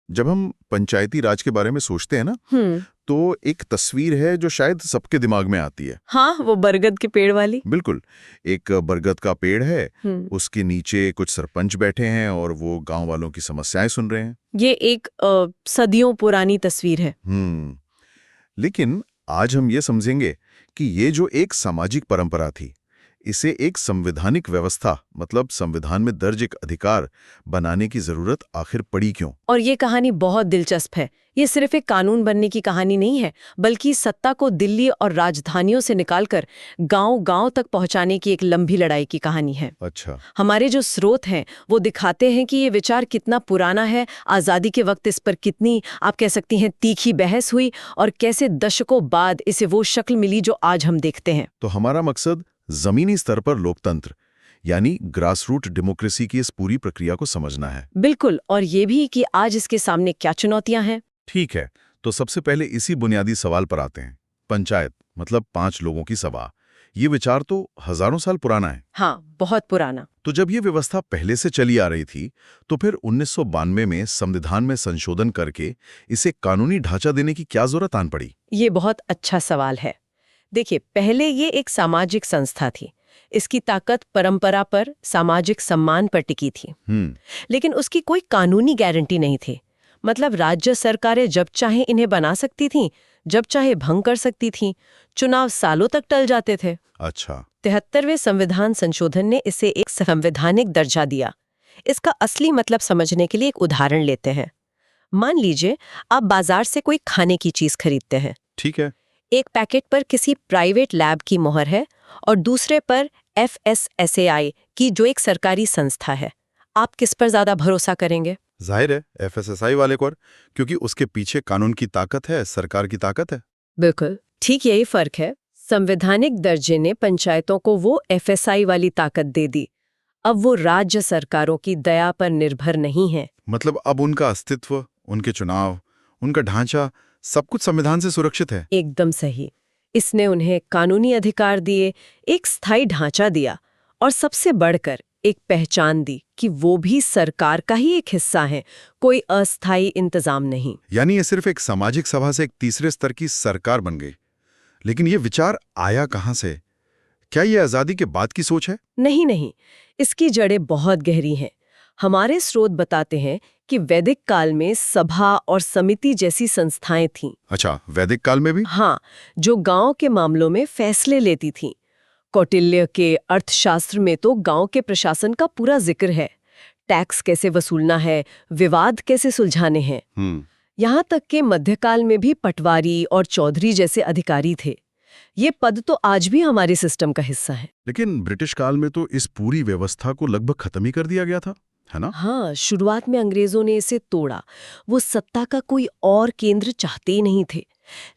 जब हम पंचायती राज के बारे में सोचते हैं ना, तो एक तस्वीर है जो शायद सबके दिमाग में आती है। हाँ, वो बरगद के पेड़ वाली। बिल्कुल, एक बरगद का पेड़ है, उसके नीचे कुछ सरपंच बैठे हैं और वो गांव वालों की समस्याएं सुन रहे हैं। ये एक सदियों पुरानी तस्वीर है। लेकिन आज हम ये समझेंगे कि ये जो एक सामाजिक परंपरा थी, इसे एक संवैधानिक व्यवस्था मतलब संविधान में दर्ज एक अधिकार बनाने की जरूरत आखिर पड़ी क्यों? और ये कहानी बहुत दिलचस्प है। ये सिर्फ एक कानून बनने की कहानी नहीं है, बल्कि सत्ता को दिल्ली और राजधानियों से निकालकर गांव-गांव तक पहुंचाने की एक लंबी लड़ाई की कहानी है। अच्छा। हमारे जो स्रोत हैं वो दिखाते हैं कि ये विचार कितना पुराना है, आज़ादी के वक्त इस पर कितनी, आप कह सकती हैं, तीखी बहस हुई और कैसे दशकों बाद इसे वो शक्ल मिली जो आज हम देखते हैं। तो हमारा मकसद जमीनी स्तर पर लोकतंत्र यानी ग्रासरूट डेमोक्रेसी की इस पूरी प्रक्रिया को समझना है। बिल्कुल, और ये भी कि आज इसके सामने क्या चुनौतियां हैं। ठीक है, तो सबसे पहले इसी बुनियादी सवाल पर आते हैं। पंचायत मतलब 5 लोगों की सभा, ये विचार तो हजारों साल पुराना है। हाँ, बहुत पुराना। तो जब ये व्यवस्था पहले से चली आ रही थी, तो फिर 1992 में संविधान में संशोधन करके इसे कानूनी ढांचा देने की क्या जरूरत आन पड़ी? ये बहुत अच्छा सवाल है। देखिए, पहले ये एक सामाजिक संस्था थी। इसकी ताकत परंपरा पर, सामाजिक सम्मान पर टिकी थी। लेकिन उसकी कोई कानूनी गारंटी नहीं थी। मतलब राज्य सरकारें जब चाहे इन्हें बना सकती थीं, जब चाहे भंग कर सकती थीं। चुनाव सालों तक टल जाते थे। अच्छा। 73वें संविधान संशोधन ने इसे एक संवैधानिक दर्जा दिया। इसका असली मतलब समझने के लिए एक उदाहरण लेते हैं। मान लीजिए आप बाजार से कोई खाने की चीज खरीदते हैं। ठीक है। एक पैकेट पर किसी प्राइवेट लैब की मोहर है और दूसरे पर FSSAI की, जो एक सरकारी संस्था है। आप किस पर ज्यादा भरोसा करेंगे? जाहिर है FSSAI वाले को, क्योंकि उसके पीछे कानून की ताकत है, सरकार की ताकत है। बिल्कुल ठीक, यही फर्क है। संवैधानिक दर्जे ने पंचायतों को वो FSI वाली ताकत दे दी। अब वो राज्य सरकारों की दया पर निर्भर नहीं है। मतलब अब उनका अस्तित्व, उनके चुनाव, उनका ढांचा, सब कुछ संविधान से सुरक्षित है। एकदम सही। इसने उन्हें कानूनी अधिकार दिए, एक स्थायी ढांचा दिया और सबसे बढ़कर एक पहचान दी कि वो भी सरकार का ही एक हिस्सा है, कोई अस्थायी इंतजाम नहीं। यानी ये सिर्फ एक सामाजिक सभा से एक तीसरे स्तर की सरकार बन गई। लेकिन ये विचार आया कहां से? क्या ये आजादी के बाद की सोच है? नहीं, इसकी जड़ें बहुत गहरी हैं। हमारे स्रोत बताते हैं कि वैदिक काल में सभा और समिति जैसी संस्थाएं थीं। अच्छा, वैदिक काल में भी? हाँ, जो गांव के मामलों में फैसले लेती थीं। कौटिल्य के अर्थशास्त्र में तो गांव के प्रशासन का पूरा जिक्र है। टैक्स कैसे वसूलना है, विवाद कैसे सुलझाने हैं। यहाँ तक कि मध्यकाल में भी पटवारी और चौधरी जैसे अधिकारी थे। ये पद तो आज भी हमारे सिस्टम का हिस्सा है। लेकिन ब्रिटिश काल में तो इस पूरी व्यवस्था को लगभग खत्म ही कर दिया गया था, है ना? हाँ, शुरुआत में अंग्रेजों ने इसे तोड़ा। वो सत्ता का कोई और केंद्र चाहते ही नहीं थे।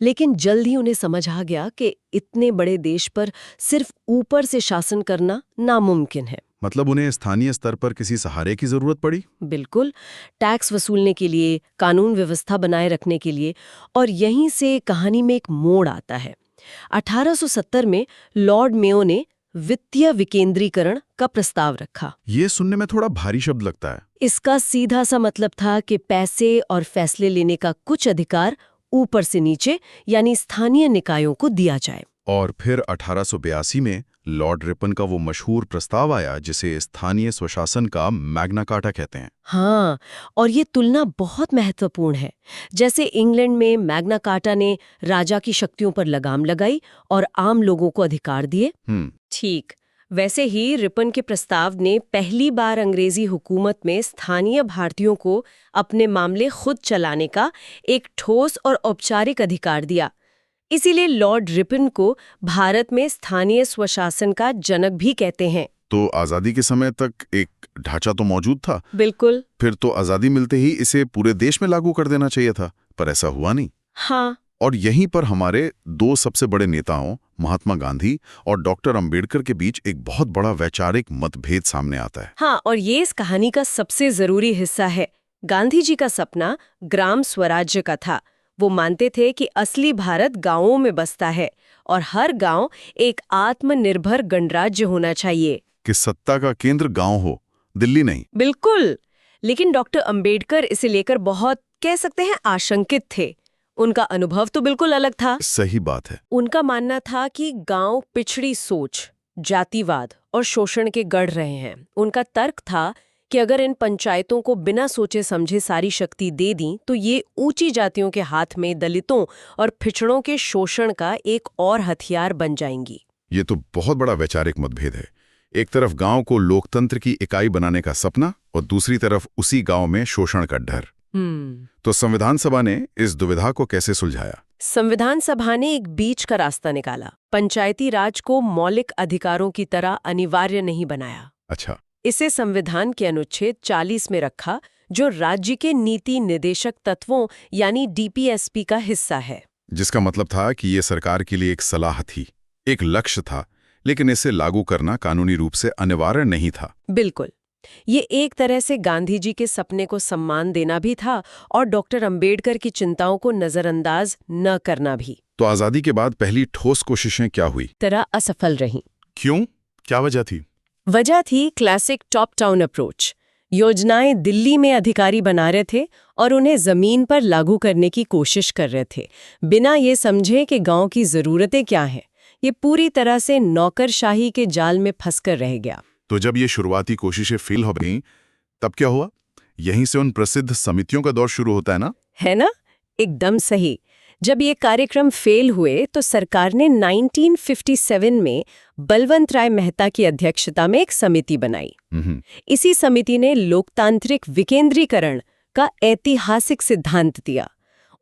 लेकिन जल्द ही उन्हें समझ आ गया कि इतने बड़े देश पर सिर्फ ऊपर से शासन करना नामुमकिन है। मतलब उन्हें स्थानीय स्तर पर किसी सहारे की जरूरत पड़ी? बिल्कुल, टैक्स वसूलने के लिए, कानून व्यवस्था बनाए रखने के लिए। और यहीं से कहानी में एक मोड़ आता है। 1870 में लॉर्ड मेयो ने वित्तीय विकेंद्रीकरण का प्रस्ताव रखा। ये सुनने में थोड़ा भारी शब्द लगता है। इसका सीधा सा मतलब था कि पैसे और फैसले लेने का कुछ अधिकार ऊपर से नीचे यानी स्थानीय निकायों को दिया जाए। और फिर 1882 में लॉर्ड रिपन का वो मशहूर प्रस्ताव आया जिसे स्थानीय स्वशासन का मैग्ना कार्टा कहते हैं। हाँ, और ये तुलना बहुत महत्वपूर्ण है। जैसे इंग्लैंड में मैग्ना कार्टा ने राजा की शक्तियों पर लगाम लगाई और आम लोगों को अधिकार दिए। ठीक वैसे ही रिपन के प्रस्ताव ने पहली बार अंग्रेजी हुकूमत में स्थानीय भारतीयों को अपने मामले खुद चलाने का एक ठोस और औपचारिक अधिकार दिया। इसीलिए लॉर्ड रिपन को भारत में स्थानीय स्वशासन का जनक भी कहते हैं। तो आजादी के समय तक एक ढांचा तो मौजूद था। बिल्कुल। फिर तो आजादी मिलते ही इसे पूरे देश में लागू कर देना चाहिए था, पर ऐसा हुआ नहीं। हाँ। और यहीं पर हमारे दो सबसे बड़े नेताओं महात्मा गांधी और डॉक्टर अंबेडकर के बीच एक बहुत बड़ा वैचारिक मतभेद सामने आता है। हाँ, और ये इस कहानी का सबसे जरूरी हिस्सा है। गांधी जी का सपना ग्राम स्वराज्य का था। वो मानते थे कि असली भारत गांवों में बसता है और हर गांव एक आत्मनिर्भर गणराज्य होना चाहिए। कि सत्ता का केंद्र गांव हो, दिल्ली नहीं। बिल्कुल। लेकिन डॉक्टर अंबेडकर इसे लेकर बहुत कह सकते हैं आशंकित थे। उनका अनुभव तो बिल्कुल अलग था। सही बात है। उनका मानना था कि गांव पिछड़ी सोच, जातिवाद और शोषण के गढ़ रहे हैं। उनका तर्क था कि अगर इन पंचायतों को बिना सोचे समझे सारी शक्ति दे दी तो ये ऊंची जातियों के हाथ में दलितों और पिछड़ों के शोषण का एक और हथियार बन जाएंगी। ये तो बहुत बड़ा वैचारिक मतभेद है। एक तरफ गांव को लोकतंत्र की इकाई बनाने का सपना और दूसरी तरफ उसी गांव में शोषण का डर। तो संविधान सभा ने इस दुविधा को कैसे सुलझाया? संविधान सभा ने एक बीच का रास्ता निकाला। पंचायती राज को मौलिक अधिकारों की तरह अनिवार्य नहीं बनाया। अच्छा। इसे संविधान के अनुच्छेद 40 में रखा, जो राज्य के नीति निर्देशक तत्वों यानी डीपीएसपी का हिस्सा है। जिसका मतलब था कि ये सरकार के लिए एक सलाह थी, एक लक्ष्य था, लेकिन इसे लागू करना कानूनी रूप से अनिवार्य नहीं था। बिल्कुल। ये एक तरह से गांधी जी के सपने को सम्मान देना भी था और डॉक्टर अंबेडकर की चिंताओं को नजरअंदाज न करना भी। तो आजादी के बाद पहली ठोस कोशिशें क्या हुई? तरह असफल रहीं। क्यों? क्या वजह थी? वजह थी क्लासिक टॉप टाउन अप्रोच। योजनाएं दिल्ली में अधिकारी बना रहे थे और उन्हें जमीन पर लागू करने की कोशिश कर रहे थे, बिना ये समझे कि गांव की जरूरतें क्या हैं। ये पूरी तरह से नौकरशाही के जाल में फंसकर रह गया। तो जब ये शुरुआती कोशिशें फेल हो गईं, तब क्या हुआ? यहीं से उन प्रसिद्ध समितियों का दौर शुरू होता है ना? है ना? एकदम सही। जब ये कार्यक्रम फेल हुए तो सरकार ने 1957 में बलवंत राय मेहता की अध्यक्षता में एक समिति बनाई। इसी समिति ने लोकतांत्रिक विकेंद्रीकरण का ऐतिहासिक सिद्धांत दिया।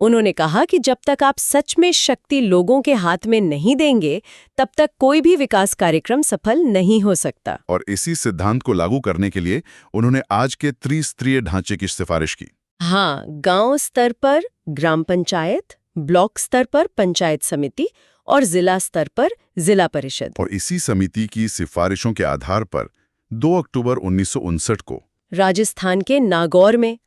उन्होंने कहा कि जब तक आप सच में शक्ति लोगों के हाथ में नहीं देंगे, तब तक कोई भी विकास कार्यक्रम सफल नहीं हो सकता। और इसी सिद्धांत को लागू करने के लिए उन्होंने आज के त्रिस्तरीय ढांचे की सिफारिश की। हाँ, गांव स्तर पर ग्राम पंचायत, ब्लॉक स्तर पर पंचायत समिति और जिला स्तर पर जिला परिषद। और इसी समिति की सिफारिशों के आधार पर 2 अक्टूबर 1959 को राजस्थान के नागौर में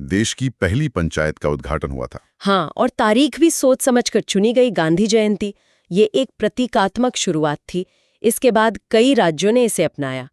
देश की पहली पंचायत का उद्घाटन हुआ था। हाँ, और तारीख भी सोच समझकर चुनी गई, गांधी जयंती। ये एक प्रतीकात्मक शुरुआत थी। इसके बाद कई राज्यों ने इसे अपनाया,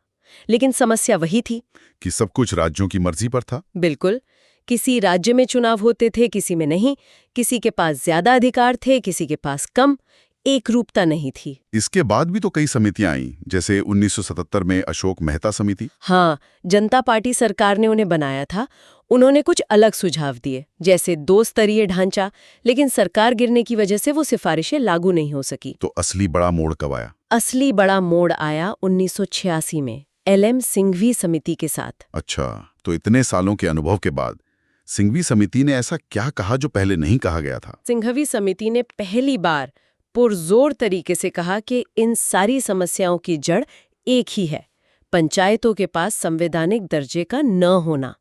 लेकिन समस्या वही थी कि सब कुछ राज्यों की मर्जी पर था। बिल्कुल। किसी राज्य में चुनाव होते थे, किसी में नहीं। किसी के पास ज्यादा अधिकार थे, किसी के पास कम। एक रूपता नहीं थी। इसके बाद भी तो कई समितियां आईं, जैसे 1977 में अशोक मेहता समिति। हाँ, जनता पार्टी सरकार ने उन्हें बनाया था। उन्होंने कुछ अलग सुझाव दिए, जैसे 2 स्तरीय ढांचा, लेकिन सरकार गिरने की वजह से वो सिफारिशें लागू नहीं हो सकी। तो असली बड़ा मोड़ कब आया? असली बड़ा मोड़ आया 1986 में एलएम सिंघवी समिति के साथ। अच्छा, तो इतने सालों के अनुभव के बाद सिंघवी समिति ने ऐसा क्या कहा जो पहले नहीं कहा गया था? सिंघवी समिति ने पहली बार पुरजोर तरीके से कहा कि इन सारी समस्याओं की जड़ एक ही है, पंचायतों के पास संवैधानिक दर्जे का न होना।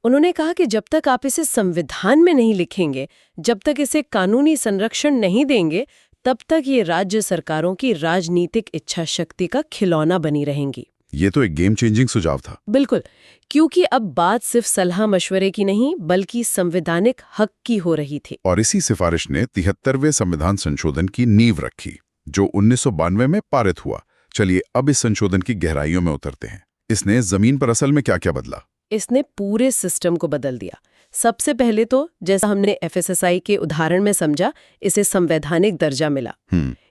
उन्होंने कहा कि जब तक आप इसे संविधान में नहीं लिखेंगे, जब तक इसे कानूनी संरक्षण नहीं देंगे, तब तक ये राज्य सरकारों की राजनीतिक इच्छा शक्ति का खिलौना बनी रहेंगी। ये तो एक गेम चेंजिंग सुझाव था। बिल्कुल, क्योंकि अब बात सिर्फ सलाह मशवरे की नहीं, बल्कि संवैधानिक हक की हो रही थी। और इसी सिफारिश ने 73वें संविधान संशोधन की नींव रखी, जो 1992 में पारित हुआ। चलिए अब इस संशोधन की गहराइयों में उतरते हैं। इसने जमीन पर असल में क्या-क्या बदला? इसने पूरे सिस्टम को बदल दिया। सबसे पहले तो, जैसा हमने एफएसएसआई के उदाहरण में समझा, इसे संवैधानिक दर्जा मिला।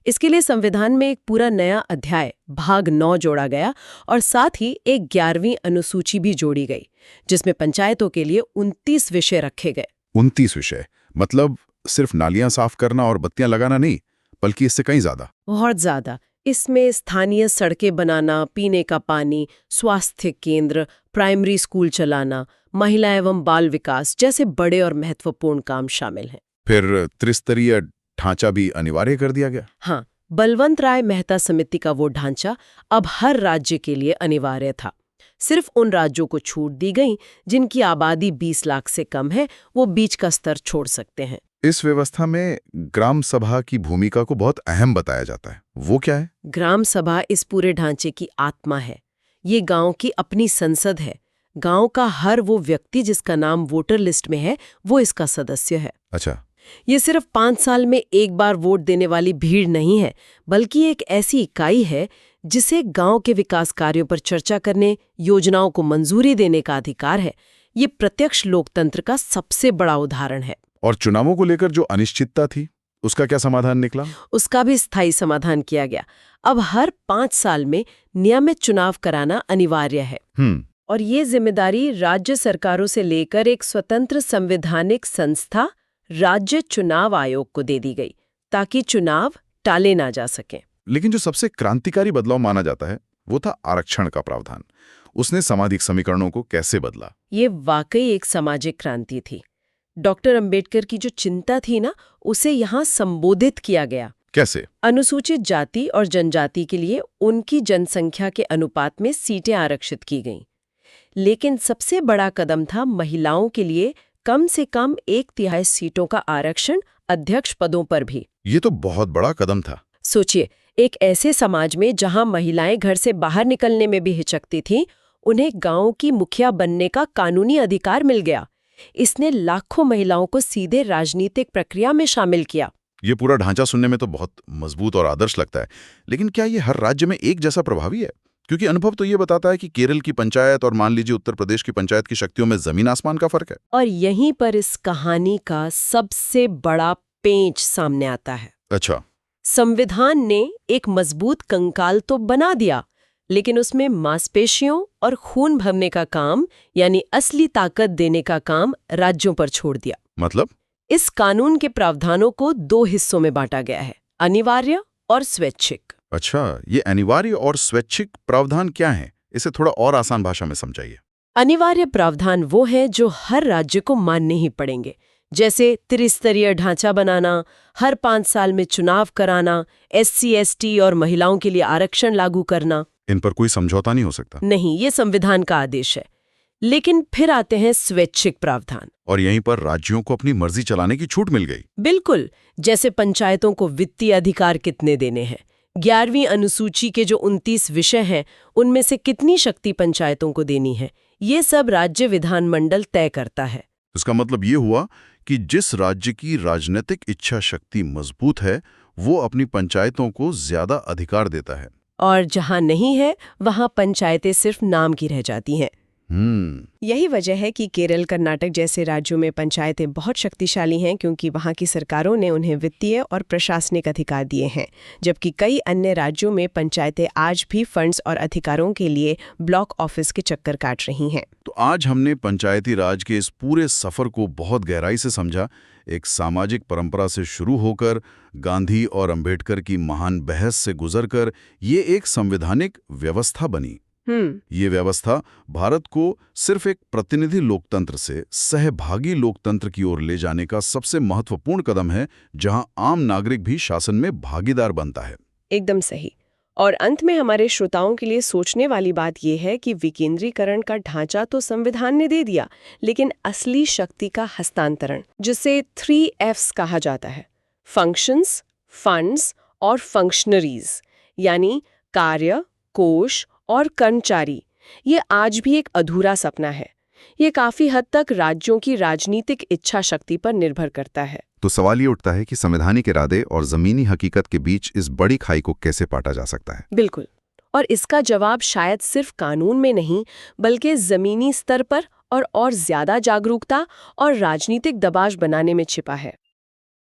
इसके लिए संविधान में एक पूरा नया अध्याय भाग 9 जोड़ा गया और साथ ही एक 11वीं अनुसूची भी जोड़ी गई, जिसमें पंचायतों के लिए 29 विषय रखे गए। 29 विषय? मतलब सिर्फ नालियां साफ करना और बत्तियां लगाना नहीं, बल्कि इससे कहीं ज्यादा। बहुत ज्यादा। इसमें स्थानीय सड़कें बनाना, पीने का पानी, स्वास्थ्य केंद्र, प्राइमरी स्कूल चलाना, महिला एवं बाल विकास जैसे बड़े और महत्वपूर्ण काम शामिल हैं। फिर त्रिस्तरीय ढांचा भी अनिवार्य कर दिया गया। हाँ, बलवंत राय मेहता समिति का वो ढांचा अब हर राज्य के लिए अनिवार्य था। सिर्फ उन राज्यों को छूट दी गई जिनकी आबादी 20 लाख से कम है, वो बीच का स्तर छोड़ सकते हैं। इस व्यवस्था में ग्राम सभा की भूमिका को बहुत अहम बताया जाता है। वो क्या है? ग्राम सभा इस पूरे ढांचे की आत्मा है। ये गांव की अपनी संसद है। गांव का हर वो व्यक्ति जिसका नाम वोटर लिस्ट में है, वो इसका सदस्य है। अच्छा। ये सिर्फ 5 साल में एक बार वोट देने वाली भीड़ नहीं है, बल्कि एक ऐसी इकाई है जिसे गांव के विकास कार्यों पर चर्चा करने, योजनाओं को मंजूरी देने का अधिकार है। ये प्रत्यक्ष लोकतंत्र का सबसे बड़ा उदाहरण है। और चुनावों को लेकर जो अनिश्चितता थी, उसका क्या समाधान निकला? उसका भी स्थायी समाधान किया गया। अब हर 5 साल में नियमित चुनाव कराना अनिवार्य है। और ये जिम्मेदारी राज्य सरकारों से लेकर एक स्वतंत्र संवैधानिक संस्था राज्य चुनाव आयोग को दे दी गई, ताकि चुनाव टाले ना जा सके। लेकिन जो सबसे क्रांतिकारी बदलाव माना जाता है वो था आरक्षण का प्रावधान। उसने सामाजिक समीकरणों को कैसे बदला? ये वाकई एक सामाजिक क्रांति थी। डॉक्टर अंबेडकर की जो चिंता थी ना, उसे यहाँ संबोधित किया गया। कैसे? अनुसूचित जाति और जनजाति के लिए उनकी जनसंख्या के अनुपात में सीटें आरक्षित की गईं। लेकिन सबसे बड़ा कदम था महिलाओं के लिए कम से कम 1/3 सीटों का आरक्षण अध्यक्ष पदों पर भी। ये तो बहुत बड़ा कदम था। सोचिए, एक ऐसे समाज में जहां महिलाएं घर से बाहर निकलने में भी हिचकती थीं, उन्हें गांव की मुखिया बनने का कानूनी अधिकार मिल गया। इसने लाखों महिलाओं को सीधे राजनीतिक प्रक्रिया में शामिल किया। ये पूरा ढांचा सुनने में तो बहुत मजबूत और आदर्श लगता है, लेकिन क्या ये हर राज्य में एक जैसा प्रभावी है? क्योंकि अनुभव तो ये बताता है कि केरल की पंचायत और मान लीजिए उत्तर प्रदेश की पंचायत की शक्तियों में जमीन आसमान का फर्क है। और यहीं पर इस कहानी का सबसे बड़ा पेंच सामने आता है। अच्छा। संविधान ने एक मजबूत कंकाल तो बना दिया, लेकिन उसमें मांसपेशियों और खून भरने का काम, यानी असली ताकत देने का काम राज्यों पर छोड़ दिया। मतलब? इस कानून के प्रावधानों को 2 हिस्सों में बांटा गया है, अनिवार्य और स्वैच्छिक। अच्छा, ये अनिवार्य और स्वैच्छिक प्रावधान क्या है? इसे थोड़ा और आसान भाषा में समझाइए। अनिवार्य प्रावधान वो हैं जो हर राज्य को मानने ही पड़ेंगे, जैसे त्रिस्तरीय ढांचा बनाना, हर 5 साल में चुनाव कराना, SC, ST और महिलाओं के लिए आरक्षण लागू करना। इन पर कोई समझौता नहीं हो सकता? नहीं, ये संविधान का आदेश है। लेकिन फिर आते हैं स्वैच्छिक प्रावधान। और यहीं पर राज्यों को अपनी मर्जी चलाने की छूट मिल गई। बिल्कुल, जैसे पंचायतों को वित्तीय अधिकार कितने देने हैं, 11वीं अनुसूची के जो 29 विषय हैं, उनमें से कितनी शक्ति पंचायतों को देनी है, ये सब राज्य विधानमंडल तय करता है। इसका मतलब ये हुआ कि जिस राज्य की राजनीतिक इच्छा शक्ति मजबूत है, वो अपनी पंचायतों को ज्यादा अधिकार देता है। और जहां नहीं है, वहां पंचायतें सिर्फ नाम की रह जाती हैं। यही वजह है कि केरल, कर्नाटक जैसे राज्यों में पंचायतें बहुत शक्तिशाली हैं, क्योंकि वहां की सरकारों ने उन्हें वित्तीय और प्रशासनिक अधिकार दिए हैं, जबकि कई अन्य राज्यों में पंचायतें आज भी फंड्स और अधिकारों के लिए ब्लॉक ऑफिस के चक्कर काट रही हैं। तो आज हमने पंचायती राज के इस पूरे सफर को बहुत गहराई से समझा। एक सामाजिक परंपरा से शुरू होकर गांधी और अंबेडकर की महान बहस से गुजरकर ये एक संवैधानिक व्यवस्था बनी। ये व्यवस्था भारत को सिर्फ एक प्रतिनिधि लोकतंत्र से सहभागी लोकतंत्र की ओर ले जाने का सबसे महत्वपूर्ण कदम है, जहां आम नागरिक भी शासन में भागीदार बनता है। एकदम सही। और अंत में हमारे श्रोताओं के लिए सोचने वाली बात यह है कि विकेंद्रीकरण का ढांचा तो संविधान ने दे दिया, लेकिन असली शक्ति का हस्तांतरण, जिसे 3 Fs कहा जाता है, फंक्शंस, फंड्स और फंक्शनरीज, यानी कार्य, कोष और कर्मचारी, ये आज भी एक अधूरा सपना है। ये काफी हद तक राज्यों की राजनीतिक इच्छा शक्ति पर निर्भर करता है। तो सवाल ये उठता है कि संवैधानिक इरादे और जमीनी हकीकत के बीच इस बड़ी खाई को कैसे पाटा जा सकता है? बिल्कुल, और इसका जवाब शायद सिर्फ कानून में नहीं, बल्कि जमीनी स्तर पर और ज्यादा जागरूकता और राजनीतिक दबाव बनाने में छिपा है।